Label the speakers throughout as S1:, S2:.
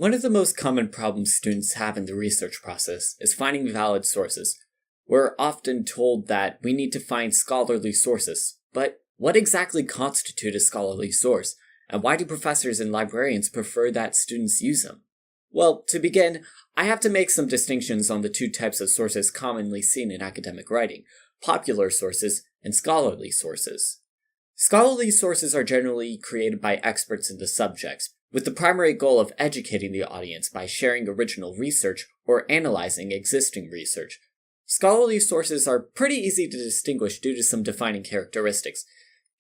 S1: One of the most common problems students have in the research process is finding valid sources. We're often told that we need to find scholarly sources, but what exactly constitutes a scholarly source, and why do professors and librarians prefer that students use them? Well, to begin, I have to make some distinctions on the two types of sources commonly seen in academic writing: popular sources and scholarly sources. Scholarly sources are generally created by experts in the subjects, with the primary goal of educating the audience by sharing original research or analyzing existing research. Scholarly sources are pretty easy to distinguish due to some defining characteristics.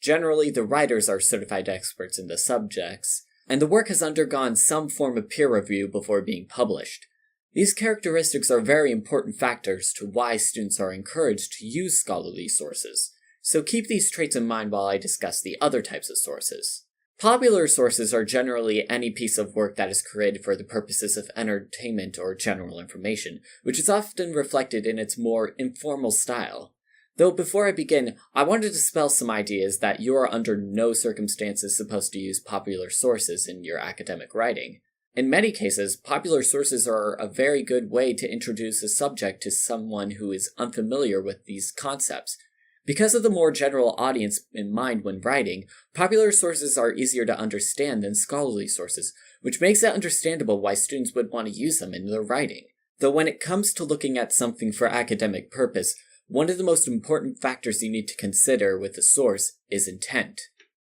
S1: Generally, the writers are certified experts in the subjects, and the work has undergone some form of peer review before being published. These characteristics are very important factors to why students are encouraged to use scholarly sources, so keep these traits in mind while I discuss the other types of sources. Popular sources are generally any piece of work that is created for the purposes of entertainment or general information, which is often reflected in its more informal style. Though before I begin, I wanted to dispel some ideas that you are under no circumstances supposed to use popular sources in your academic writing. In many cases, popular sources are a very good way to introduce a subject to someone who is unfamiliar with these concepts. Because of the more general audience in mind when writing, popular sources are easier to understand than scholarly sources, which makes it understandable why students would want to use them in their writing. Though when it comes to looking at something for academic purpose, one of the most important factors you need to consider with a source is intent.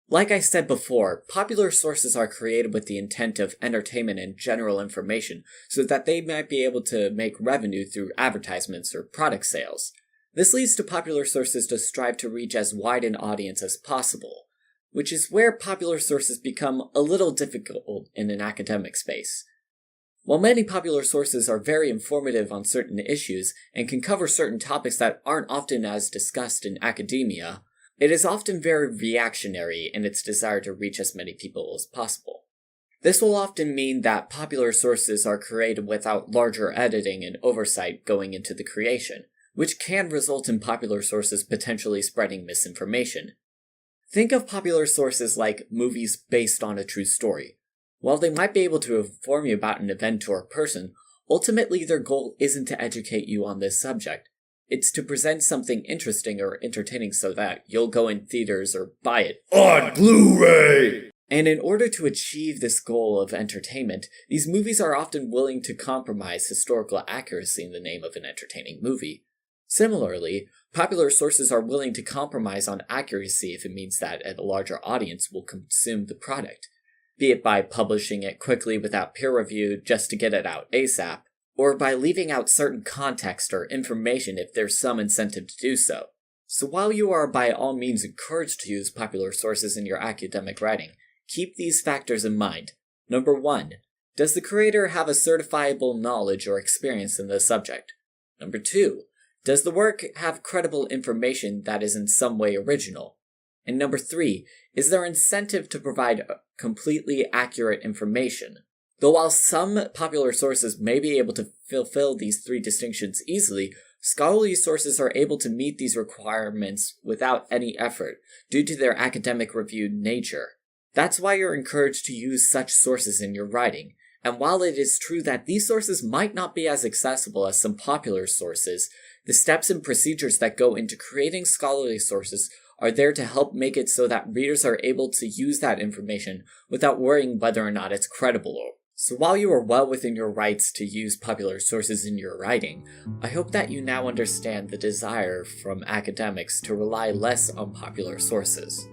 S1: Like I said before, popular sources are created with the intent of entertainment and general information so that they might be able to make revenue through advertisements or product sales. This leads to popular sources to strive to reach as wide an audience as possible, which is where popular sources become a little difficult in an academic space. While many popular sources are very informative on certain issues and can cover certain topics that aren't often as discussed in academia, it is often very reactionary in its desire to reach as many people as possible. This will often mean that popular sources are created without larger editing and oversight going into the creation, which can result in popular sources potentially spreading misinformation. Think of popular sources like movies based on a true story. While they might be able to inform you about an event or a person, ultimately their goal isn't to educate you on this subject. It's to present something interesting or entertaining so that you'll go in theaters or buy it on Blu-ray! And in order to achieve this goal of entertainment, these movies are often willing to compromise historical accuracy in the name of an entertaining movie. Similarly, popular sources are willing to compromise on accuracy if it means that a larger audience will consume the product, be it by publishing it quickly without peer review just to get it out ASAP, or by leaving out certain context or information if there's some incentive to do so. So while you are by all means encouraged to use popular sources in your academic writing, keep these factors in mind. Number 1. Does the creator have a certifiable knowledge or experience in the subject? Number 2. Does the work have credible information that is in some way original? And number 3, is there incentive to provide completely accurate information? Though while some popular sources may be able to fulfill these 3 distinctions easily, scholarly sources are able to meet these requirements without any effort due to their academic reviewed nature. That's why you're encouraged to use such sources in your writing. And while it is true that these sources might not be as accessible as some popular sources, the steps and procedures that go into creating scholarly sources are there to help make it so that readers are able to use that information without worrying whether or not it's credible. So while you are well within your rights to use popular sources in your writing, I hope that you now understand the desire from academics to rely less on popular sources.